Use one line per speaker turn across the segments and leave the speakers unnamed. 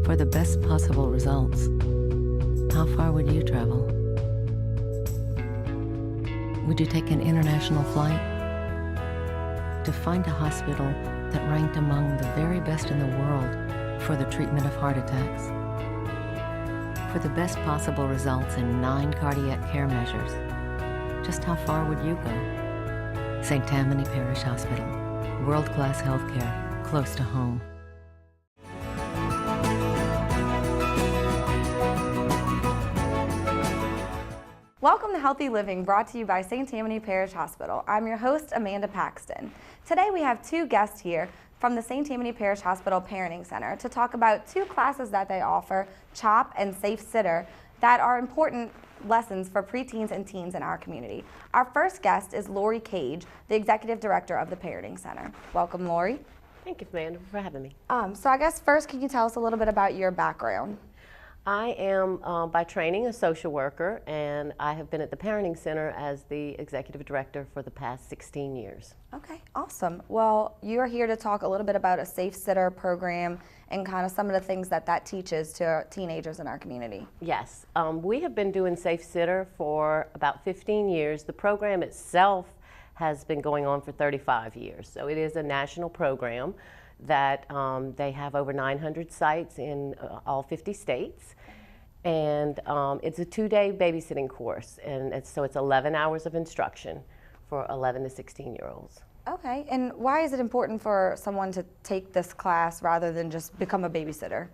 For the best possible results, how far would you travel? Would you take an international flight to find a hospital that ranked among the very best in the world for the treatment of heart attacks? For the best possible results in 9 cardiac care measures, just how far would you go? St. Tammany Parish Hospital, world-class healthcare, close to home.
Welcome to Healthy Living, brought to you by St. Tammany Parish Hospital. I'm your host, Amanda Paxton. Today we have 2 guests here from the St. Tammany Parish Hospital Parenting Center to talk about 2 classes that they offer, CHOP and Safe Sitter, that are important lessons for preteens and teens in our community. Our first guest is Lori Cage, the Executive Director of the Parenting Center. Welcome, Lori.
Thank you, Amanda, for having me.
So I guess first, can you tell us a little bit about your background?
I am by training a social worker, and I have been at the Parenting Center as the Executive Director for the past 16 years.
Okay, awesome. Well, you are here to talk a little bit about a Safe Sitter program and kind of some of the things that that teaches to teenagers in our community.
Yes, we have been doing Safe Sitter for about 15 years. The program itself has been going on for 35 years, so it is a national program that they have over 900 sites in all 50 states. And it's a 2-day babysitting course, and so it's 11 hours of instruction for 11 to 16-year-olds.
Okay, and why is it important for someone to take this class rather than just become a babysitter?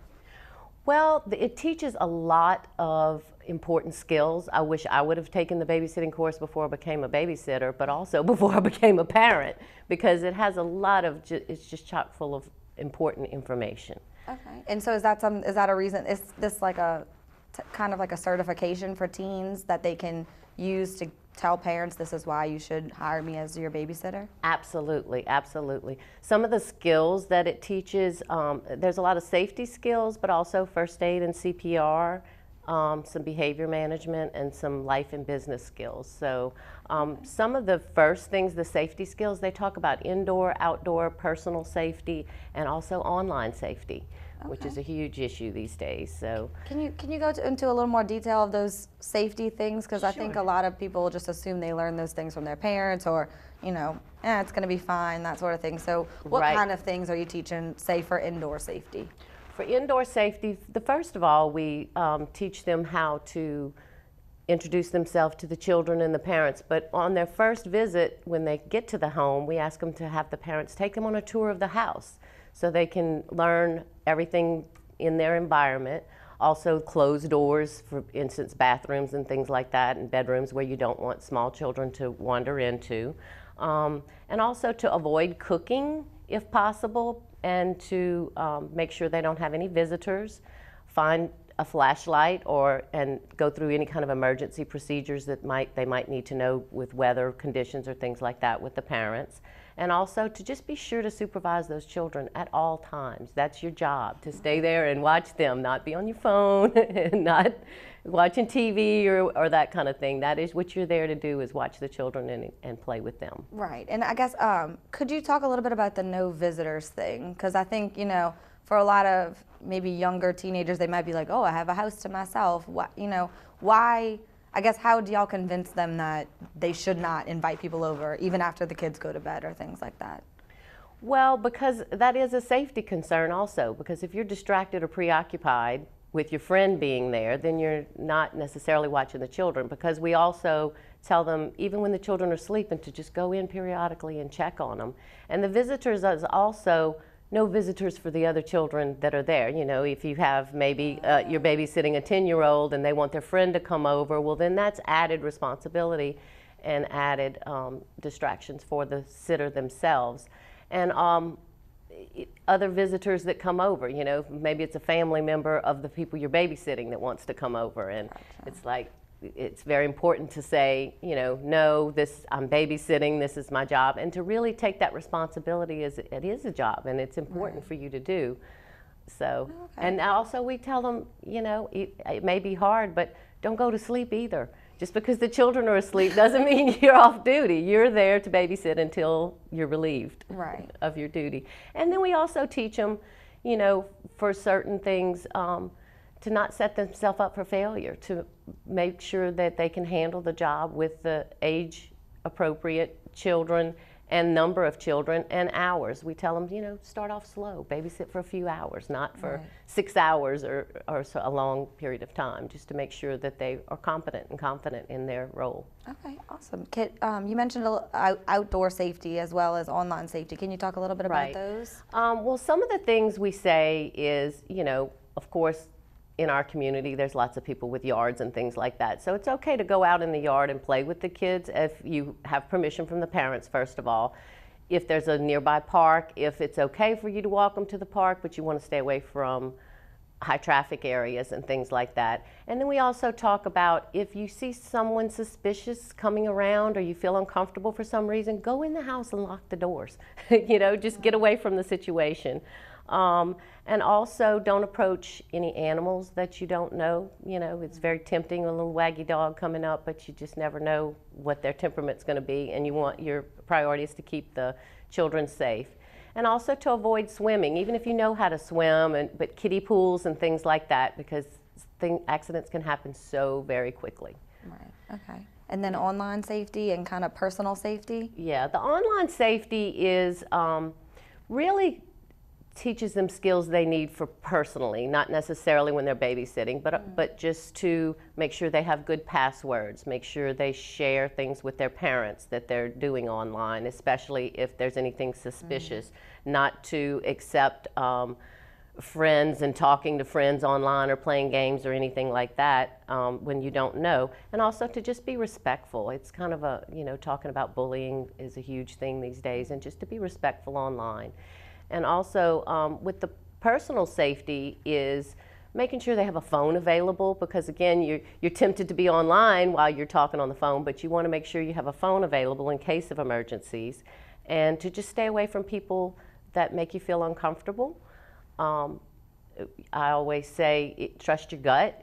Well, it teaches a lot of important skills. I wish I would have taken the babysitting course before I became a babysitter, but also before I became a parent, because it has a lot of, it's just chock full of important information.
Okay, and so is that a reason, is this like a, kind of like a certification for teens that they can use to tell parents this is why you should hire me as your babysitter?
Absolutely, absolutely. Some of the skills that it teaches, there's a lot of safety skills, but also first aid and CPR, some behavior management, and some life and business skills. So some of the first things, the safety skills, they talk about indoor, outdoor, personal safety, and also online safety, which is a huge issue these days. So
can you go into a little more detail of those safety things? Because I think a lot of people just assume they learn those things from their parents, or it's going to be fine, that sort of thing. So what kind of things are you teaching, say, for indoor safety?
For indoor safety, first of all, we teach them how to introduce themselves to the children and the parents. But on their first visit, when they get to the home, we ask them to have the parents take them on a tour of the house so they can learn everything in their environment. Also closed doors, for instance, bathrooms and things like that, and bedrooms where you don't want small children to wander into. And also to avoid cooking if possible, and to make sure they don't have any visitors, find a flashlight, and go through any kind of emergency procedures that they might need to know with weather conditions or things like that with the parents. And also to just be sure to supervise those children at all times. That's your job, to stay there and watch them, not be on your phone, and not watching TV or that kind of thing. That is what you're there to do, is watch the children and play with them.
Right, and I guess, could you talk a little bit about the no visitors thing? Because I think, for a lot of maybe younger teenagers, they might be like, oh, I have a house to myself. Why, I guess, how do y'all convince them that they should not invite people over even after the kids go to bed or things like that?
Well, because that is a safety concern also, because if you're distracted or preoccupied with your friend being there, then you're not necessarily watching the children, because we also tell them, even when the children are sleeping, to just go in periodically and check on them. And the visitors is also no visitors for the other children that are there. If you have maybe you're babysitting a 10-year-old and they want their friend to come over, well, then that's added responsibility and added distractions for the sitter themselves. And other visitors that come over, maybe it's a family member of the people you're babysitting that wants to come over, and it's like, it's very important to say, no, I'm babysitting, this is my job, and to really take that responsibility as it is a job, and it's important for you to do. So, and also we tell them, it may be hard, but don't go to sleep either. Just because the children are asleep doesn't mean you're off duty. You're there to babysit until you're relieved of your duty. And then we also teach them, you know, for certain things, to not set themselves up for failure, to make sure that they can handle the job with the age appropriate children and number of children and hours. We tell them, you know, start off slow, babysit for a few hours, not for 6 hours or so, a long period of time, just to make sure that they are competent and confident in their role.
Okay, awesome. Kit, you mentioned outdoor safety as well as online safety. Can you talk a little bit about those?
Well, some of the things we say is, you know, of course, in our community, there's lots of people with yards and things like that. So it's okay to go out in the yard and play with the kids if you have permission from the parents, first of all. If there's a nearby park, if it's okay for you to walk them to the park, but you want to stay away from high traffic areas and things like that. And then we also talk about if you see someone suspicious coming around or you feel uncomfortable for some reason, go in the house and lock the doors. You know, just get away from the situation. And also don't approach any animals that you don't know. You know, it's very tempting, a little waggy dog coming up, but you just never know what their temperament's going to be, and you want your priority is to keep the children safe. And also to avoid swimming, even if you know how to swim, but kiddie pools and things like that, because accidents can happen so very quickly.
Right, okay. And then online safety and kind of personal safety?
Yeah, the online safety is really teaches them skills they need for personally, not necessarily when they're babysitting, but just to make sure they have good passwords, make sure they share things with their parents that they're doing online, especially if there's anything suspicious, not to accept friends and talking to friends online or playing games or anything like that when you don't know, and also to just be respectful. It's kind of a, you know, talking about bullying is a huge thing these days, and just to be respectful online. And also with the personal safety is making sure they have a phone available, because again, you're tempted to be online while you're talking on the phone, but you want to make sure you have a phone available in case of emergencies, and to just stay away from people that make you feel uncomfortable. I always say, trust your gut.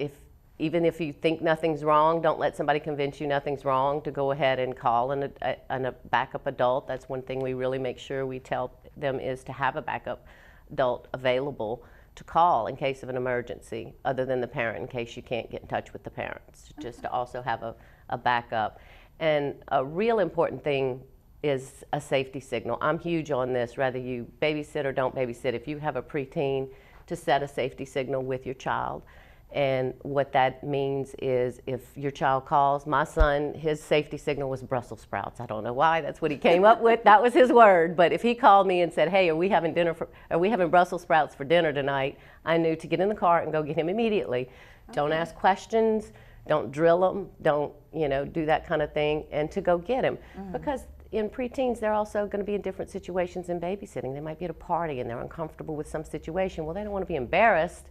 Even if you think nothing's wrong, don't let somebody convince you nothing's wrong, to go ahead and call a backup adult. That's one thing we really make sure we tell them, is to have a backup adult available to call in case of an emergency, other than the parent, in case you can't get in touch with the parents, just to also have a backup. And a real important thing is a safety signal. I'm huge on this, whether you babysit or don't babysit. If you have a preteen, to set a safety signal with your child. And what that means is, if your child calls, my son, his safety signal was Brussels sprouts. I don't know why, that's what he came up with. That was his word. But if he called me and said, hey, are we having Brussels sprouts for dinner tonight? I knew to get in the car and go get him immediately. Okay. Don't ask questions, don't drill them, don't, you know, do that kind of thing, and to go get him. Because in preteens, they're also going to be in different situations in babysitting. They might be at a party and they're uncomfortable with some situation. Well, they don't want to be embarrassed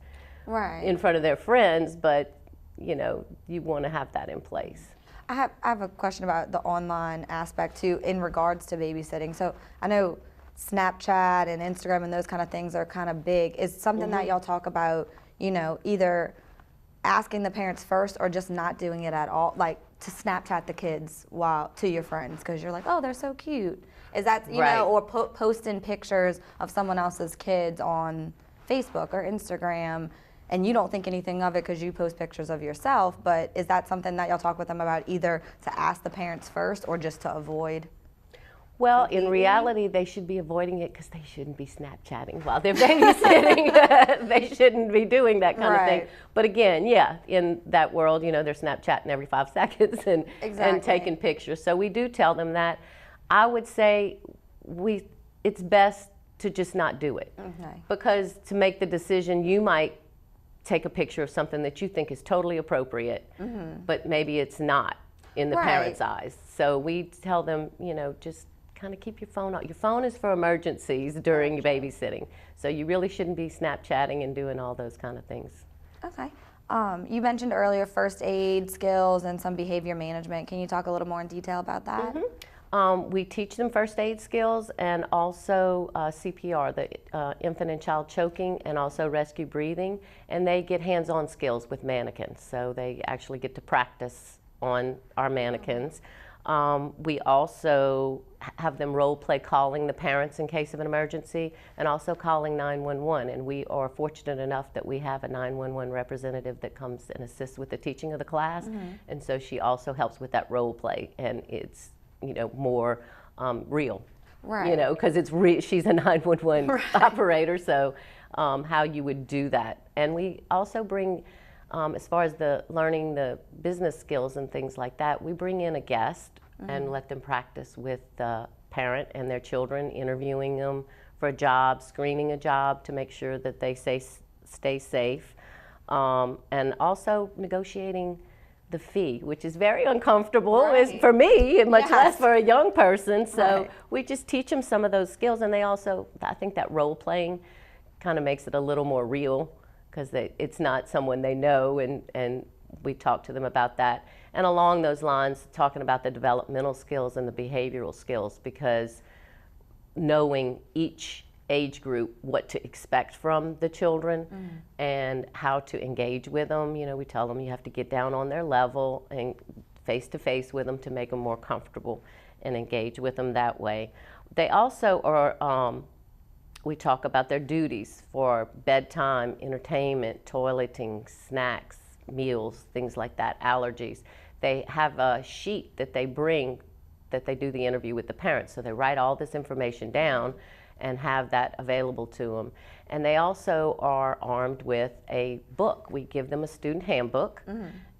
in front of their friends, but you know, you want to have that in place.
I have a question about the online aspect too, in regards to babysitting. So I know Snapchat and Instagram and those kind of things are kind of big. Is something that y'all talk about, you know, either asking the parents first or just not doing it at all, like to Snapchat the kids to your friends, because you're like, oh, they're so cute. Is that, you know, or posting pictures of someone else's kids on Facebook or Instagram, and you don't think anything of it because you post pictures of yourself, but is that something that y'all talk with them about, either to ask the parents first or just to avoid?
Well, in reality, they should be avoiding it, because they shouldn't be Snapchatting while they're babysitting. They shouldn't be doing that kind of thing. But again, yeah, in that world, you know, they're Snapchatting every 5 seconds and taking pictures. So we do tell them that. I would say it's best to just not do it. Because to make the decision, you might take a picture of something that you think is totally appropriate, but maybe it's not in the parents' eyes. So we tell them, you know, just kind of keep your phone out. Your phone is for emergencies during babysitting. So you really shouldn't be Snapchatting and doing all those kind of things.
Okay. You mentioned earlier first aid skills and some behavior management. Can you talk a little more in detail about that?
We teach them first aid skills, and also CPR, the infant and child choking, and also rescue breathing. And they get hands-on skills with mannequins, so they actually get to practice on our mannequins. We also have them role play calling the parents in case of an emergency, and also calling 911. And we are fortunate enough that we have a 911 representative that comes and assists with the teaching of the class. And so she also helps with that role play, and it's, you know, more real.
Right.
You know, because she's a 911 operator, so how you would do that. And we also bring, as far as the learning the business skills and things like that, we bring in a guest and let them practice with the parent and their children, interviewing them for a job, screening a job to make sure that they stay safe, and also negotiating the fee, which is very uncomfortable for me, and much less for a young person. So we just teach them some of those skills, and they also, I think that role playing kind of makes it a little more real, because it's not someone they know, and we talk to them about that. And along those lines, talking about the developmental skills and the behavioral skills, because knowing each age group what to expect from the children and how to engage with them. You know, we tell them you have to get down on their level and face to face with them to make them more comfortable and engage with them that way. They also are, we talk about their duties for bedtime, entertainment, toileting, snacks, meals, things like that, allergies. They have a sheet that they bring that they do the interview with the parents. So they write all this information down and have that available to them. And they also are armed with a book. We give them a student handbook,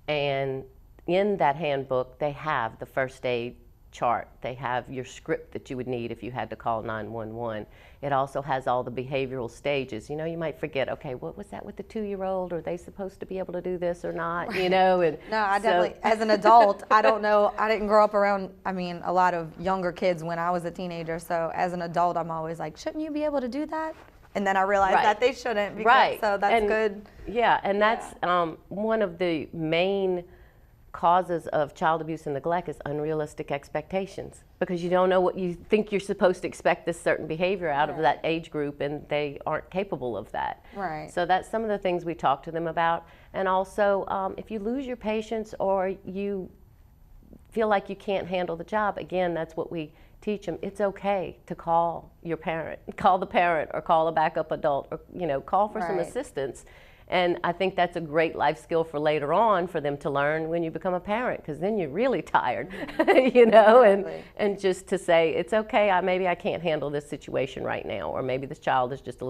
and in that handbook they have the first aid chart. They have your script that you would need if you had to call 911. It also has all the behavioral stages. You know, you might forget, okay, what was that with the 2-year-old? Are they supposed to be able to do this or not? You know, and
no, I definitely, as an adult, I don't know, I didn't grow up around, I mean, a lot of younger kids when I was a teenager, so as an adult, I'm always like, shouldn't you be able to do that? And then I realized that they shouldn't, because, so that's good.
Yeah, and that's one of the main causes of child abuse and neglect is unrealistic expectations, because you don't know what you think you're supposed to expect this certain behavior out of that age group, and they aren't capable of that.
Right.
So that's some of the things we talk to them about. And also, if you lose your patience or you feel like you can't handle the job, again, that's what we teach them. It's okay to call your parent, call the parent, or call a backup adult, or, you know, call for some assistance. And I think that's a great life skill for later on for them to learn when you become a parent, because then you're really tired, you know, and just to say, it's okay, maybe I can't handle this situation right now, or maybe this child is just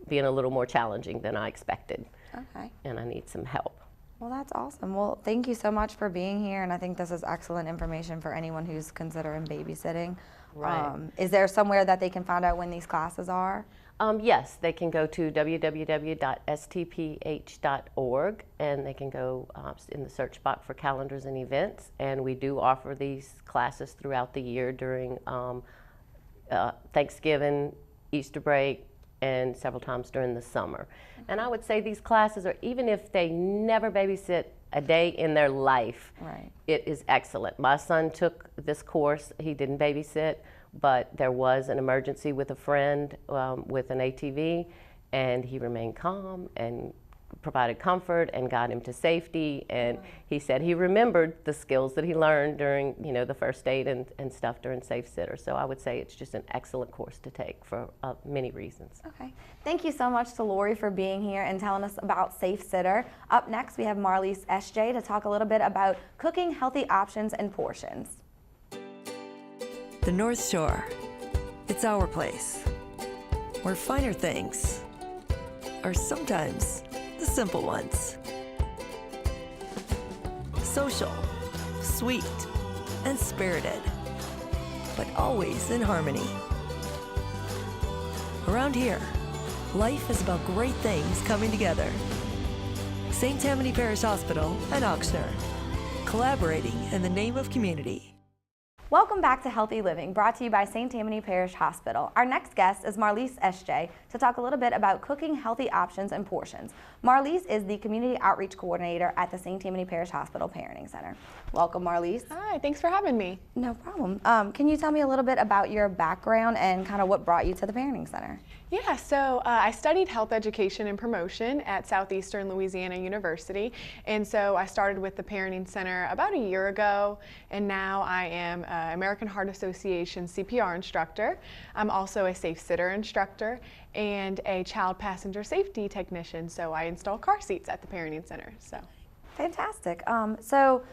being a little more challenging than I expected.
Okay.
And I need some help.
Well, that's awesome. Well, thank you so much for being here, and I think this is excellent information for anyone who's considering babysitting.
Right.
Is there somewhere that they can find out when these classes are?
Yes, they can go to www.stph.org, and they can go in the search box for calendars and events. And we do offer these classes throughout the year during Thanksgiving, Easter break, and several times during the summer. And I would say these classes are, even if they never babysit a day in their life, it is excellent. My son took this course. He didn't babysit, but there was an emergency with a friend with an ATV, and he remained calm and provided comfort and got him to safety. And he said he remembered the skills that he learned during, you know, the first aid and stuff during Safe Sitter. So I would say it's just an excellent course to take for many reasons.
Okay. Thank you so much to Lori for being here and telling us about Safe Sitter. Up next, we have Marley SJ to talk a little bit about cooking healthy options and portions.
The North Shore. It's our place, where finer things are sometimes the simple ones. Social, sweet, and spirited, but always in harmony. Around here, life is about great things coming together. St. Tammany Parish Hospital and Oxnard, collaborating in the name of community.
Welcome back to Healthy Living, brought to you by St. Tammany Parish Hospital. Our next guest is Marlise SJ to talk a little bit about cooking healthy options and portions. Marlise is the Community Outreach Coordinator at the St. Tammany Parish Hospital Parenting Center. Welcome, Marlise.
Hi, thanks for having me.
No problem. Can you tell me a little bit about your background and kind of what brought you to the Parenting Center?
Yeah, so I studied health education and promotion at Southeastern Louisiana University, and so I started with the Parenting Center about a year ago, and now I am American Heart Association CPR instructor. I'm also a safe sitter instructor and a child passenger safety technician. So I install car seats at the parenting center. So
Fantastic. So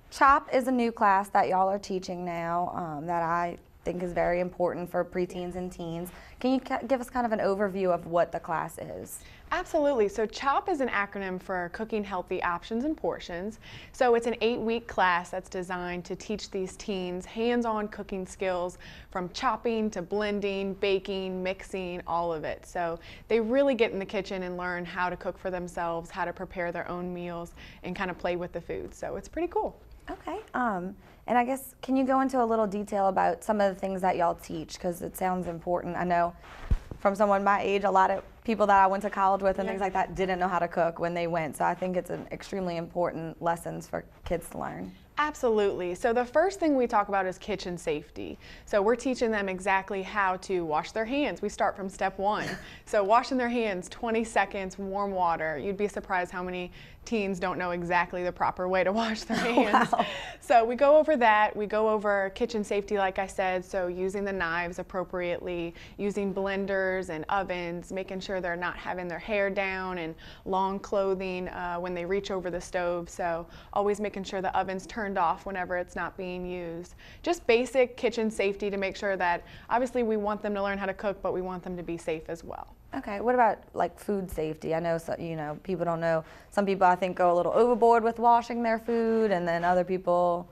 CHOP is a new class that y'all are teaching now that I think is very important for preteens and teens. Can you give us kind of an overview of what the class is?
Absolutely. So CHOP is an acronym for Cooking Healthy Options and Portions. So it's an 8-week class that's designed to teach these teens hands-on cooking skills from chopping to blending, baking, mixing, all of it. So they really get in the kitchen and learn how to cook for themselves, how to prepare their own meals, and kind of play with the food. So it's pretty cool.
Okay. And I guess, can you go into a little detail about some of the things that y'all teach? Because it sounds important. I know from someone my age, a lot of people that I went to college with and things like that didn't know how to cook when they went. So I think it's an extremely important lessons for kids to learn.
Absolutely. So the first thing we talk about is kitchen safety. So we're teaching them exactly how to wash their hands. We start from step 1. So washing their hands, 20 seconds, warm water. You'd be surprised how many teens don't know exactly the proper way to wash their hands.
Wow.
So we go over that. We go over kitchen safety, like I said, so using the knives appropriately, using blenders and ovens, making sure they're not having their hair down, and long clothing when they reach over the stove. So always making sure the oven's turned off whenever it's not being used. Just basic kitchen safety to make sure that obviously we want them to learn how to cook, but we want them to be safe as well.
Okay, what about like food safety? I know, people don't know. Some people I think go a little overboard with washing their food, and then other people,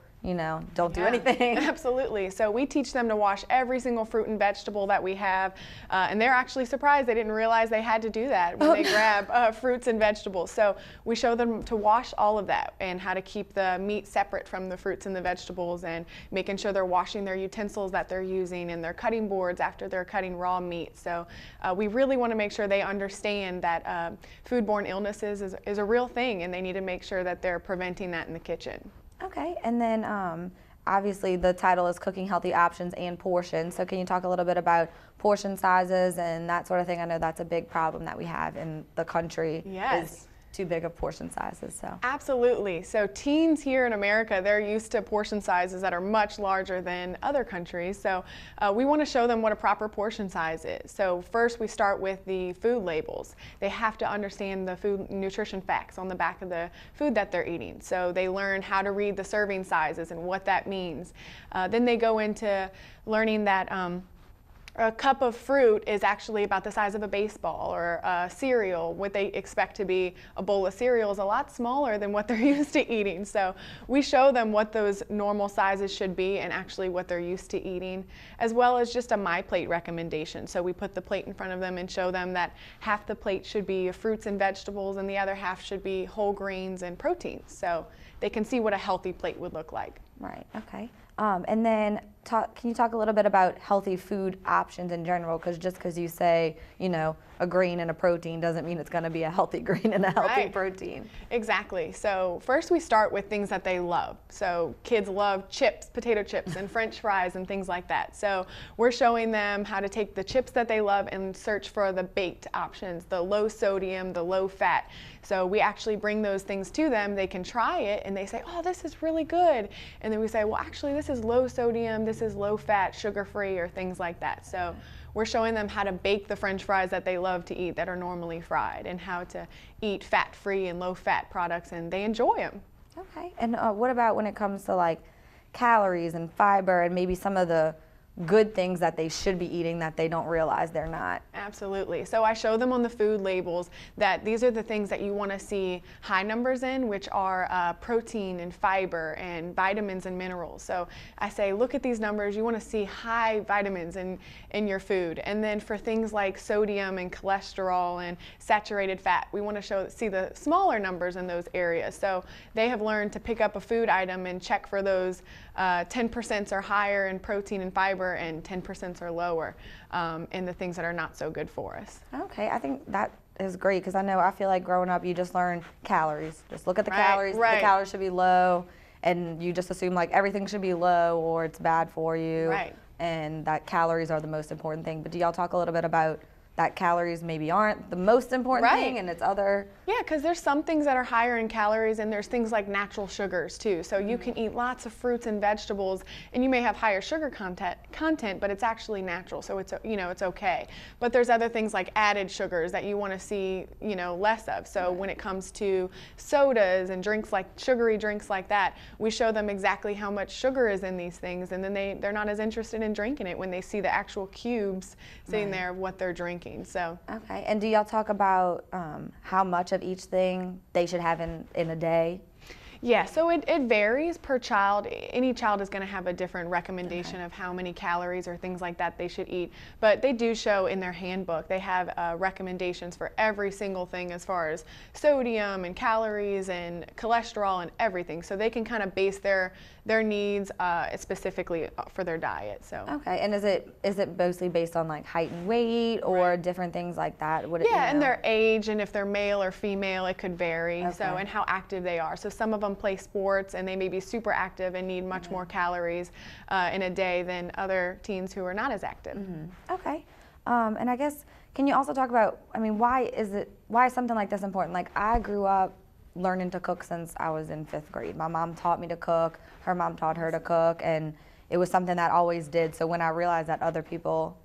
don't do anything.
Absolutely. So we teach them to wash every single fruit and vegetable that we have, and they're actually surprised. They didn't realize they had to do that when they grab fruits and vegetables. So we show them to wash all of that and how to keep the meat separate from the fruits and the vegetables, and making sure they're washing their utensils that they're using and their cutting boards after they're cutting raw meat. So we really want to make sure they understand that foodborne illnesses is a real thing, and they need to make sure that they're preventing that in the kitchen.
Okay, and then obviously the title is Cooking Healthy Options and Portions. So can you talk a little bit about portion sizes and that sort of thing? I know that's a big problem that we have in the country.
Yes.
Is too big of portion sizes. So
Absolutely. So teens here in America, they're used to portion sizes that are much larger than other countries. So we want to show them what a proper portion size is. So first we start with the food labels. They have to understand the food nutrition facts on the back of the food that they're eating. So they learn how to read the serving sizes and what that means. Then they go into learning that a cup of fruit is actually about the size of a baseball, or a cereal. What they expect to be a bowl of cereal is a lot smaller than what they're used to eating. So we show them what those normal sizes should be and actually what they're used to eating, as well as just a My Plate recommendation. So we put the plate in front of them and show them that half the plate should be fruits and vegetables and the other half should be whole grains and proteins. So they can see what a healthy plate would look like.
right, okay. And then can you talk a little bit about healthy food options in general? Because just because you say, a grain and a protein doesn't mean it's going to be a healthy grain and a healthy protein.
Exactly. So first we start with things that they love. So kids love chips, potato chips, and French fries and things like that. So we're showing them how to take the chips that they love and search for the baked options, the low sodium, the low fat. So we actually bring those things to them. They can try it and they say, oh, this is really good. And then we say, well, actually, this is low sodium, this is low fat, sugar-free, or things like that. So we're showing them how to bake the French fries that they love to eat that are normally fried, and how to eat fat-free and low-fat products, and they enjoy them.
Okay, and what about when it comes to like calories and fiber and maybe some of the good things that they should be eating that they don't realize they're not?
Absolutely. So I show them on the food labels that these are the things that you want to see high numbers in, which are protein and fiber and vitamins and minerals. So I say, look at these numbers. You want to see high vitamins in your food. And then for things like sodium and cholesterol and saturated fat, we want to see the smaller numbers in those areas. So they have learned to pick up a food item and check for those 10% or higher in protein and fiber, and 10% or lower in the things that are not so good for us.
Okay, I think that is great, because I feel like growing up you just learn calories. Just look at the calories.
Right.
The calories should be low, and you just assume like everything should be low or it's bad for you.
Right.
And that calories are the most important thing. But do y'all talk a little bit about that calories maybe aren't the most important thing and it's other.
Yeah, because there's some things that are higher in calories, and there's things like natural sugars too. So you can eat lots of fruits and vegetables, and you may have higher sugar content, but it's actually natural, so it's, you know, it's okay. But there's other things like added sugars that you want to see, you know, less of. So when it comes to sodas and drinks, like sugary drinks like that, we show them exactly how much sugar is in these things, and then they're not as interested in drinking it when they see the actual cubes sitting there of what they're drinking. So
Okay, and do y'all talk about how much of each thing they should have in a day?
yeah, so it varies per child. Any child is going to have a different recommendation of how many calories or things like that they should eat. But they do show in their handbook, they have recommendations for every single thing as far as sodium and calories and cholesterol and everything. So they can kind of base their needs specifically for their diet. So
Okay, and is it mostly based on like height and weight or different things like that? Would it,
yeah,
you
and
know?
their age, and if they're male or female, it could vary. So,
Okay.
and how active they are. So some of them play sports and they may be super active and need much more calories in a day than other teens who are not as active.
Okay, and I guess, can you also talk about, I mean, why is something like this important? Like, I grew up learning to cook since I was in 5th grade. My mom taught me to cook, her mom taught her to cook, and it was something that I always did. So when I realized that other people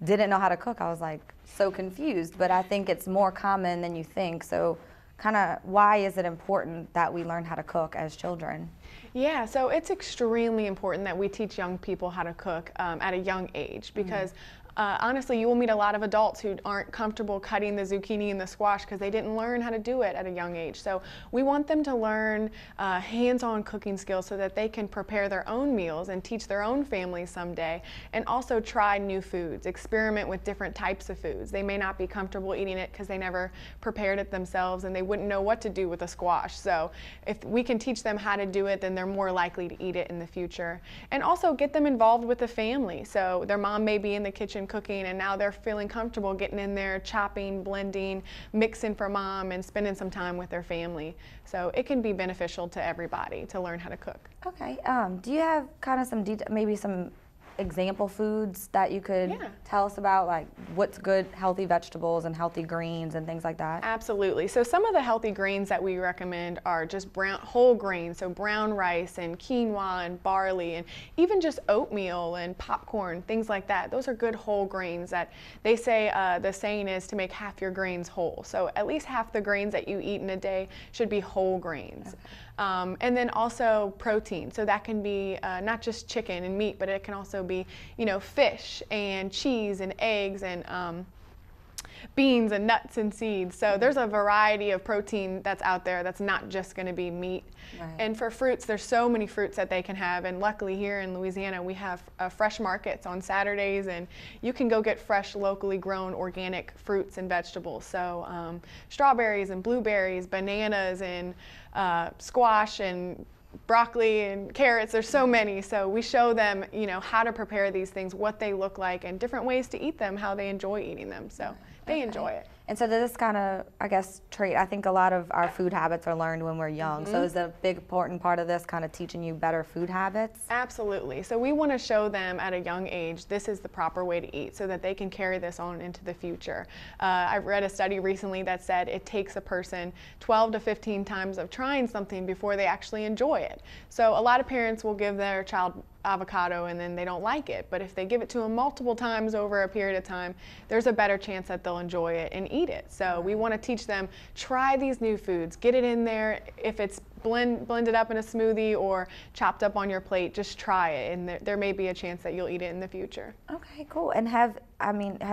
didn't know how to cook, I was like so confused. But I think it's more common than you think. So kind of, why is it important that we learn how to cook as children?
Yeah, so it's extremely important that we teach young people how to cook at a young age, because honestly, you will meet a lot of adults who aren't comfortable cutting the zucchini and the squash because they didn't learn how to do it at a young age. So we want them to learn hands-on cooking skills so that they can prepare their own meals and teach their own families someday, and also try new foods, experiment with different types of foods. They may not be comfortable eating it because they never prepared it themselves and they wouldn't know what to do with a squash. So if we can teach them how to do it, then they're more likely to eat it in the future. And also get them involved with the family. So their mom may be in the kitchen cooking, and now they're feeling comfortable getting in there, chopping, blending, mixing for mom, and spending some time with their family. So it can be beneficial to everybody to learn how to cook.
Okay, do you have kind of some maybe some example foods that you could tell us about, like what's good healthy vegetables and healthy greens and things like that?
Absolutely. So some of the healthy grains that we recommend are just whole grains, so brown rice and quinoa and barley, and even just oatmeal and popcorn, things like that. Those are good whole grains that they say, the saying is to make half your grains whole. So at least half the grains that you eat in a day should be whole grains. Okay. And then also protein. So that can be not just chicken and meat, but it can also be, you know, fish and cheese and eggs and beans and nuts and seeds. So there's a variety of protein that's out there that's not just going to be meat. Right. And for fruits, there's so many fruits that they can have. And luckily here in Louisiana, we have fresh markets on Saturdays, and you can go get fresh, locally grown, organic fruits and vegetables. So strawberries and blueberries, bananas and squash and broccoli and carrots. There's so many. So we show them, you know, how to prepare these things, what they look like, and different ways to eat them, how they enjoy eating them. So they enjoy it.
And so this kind of, I guess, trait, I think a lot of our food habits are learned when we're young. So is a big important part of this kind of teaching you better food habits?
Absolutely. So we want to show them at a young age this is the proper way to eat so that they can carry this on into the future. I read a study recently that said it takes a person 12 to 15 times of trying something before they actually enjoy it. So a lot of parents will give their child avocado and then they don't like it, but if they give it to them multiple times over a period of time, there's a better chance that they'll enjoy it and eat it. So we want to teach them, try these new foods, get it in there. If it's blended up in a smoothie or chopped up on your plate, just try it, and there may be a chance that you'll eat it in the future.
Okay, cool. And have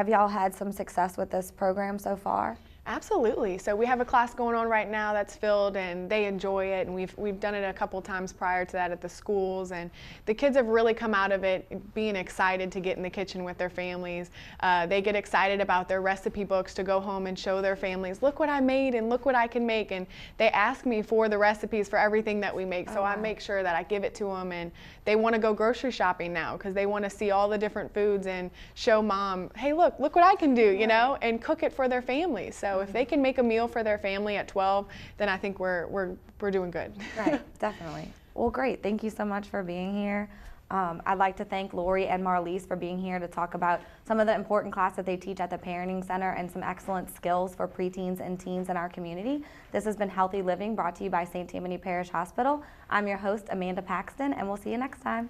y'all had some success with this program so far?
Absolutely. So we have a class going on right now that's filled, and they enjoy it, and we've done it a couple times prior to that at the schools, and the kids have really come out of it being excited to get in the kitchen with their families. They get excited about their recipe books to go home and show their families, look what I made and look what I can make, and they ask me for the recipes for everything that we make. So I make sure that I give it to them, and they want to go grocery shopping now because they want to see all the different foods and show mom, hey, look what I can do, you know, and cook it for their families. So if they can make a meal for their family at 12, then I think we're doing good.
Right, definitely. Well, great. Thank you so much for being here. I'd like to thank Lori and Marley for being here to talk about some of the important class that they teach at the Parenting Center and some excellent skills for preteens and teens in our community. This has been Healthy Living, brought to you by St. Tammany Parish Hospital. I'm your host, Amanda Paxton, and we'll see you next time.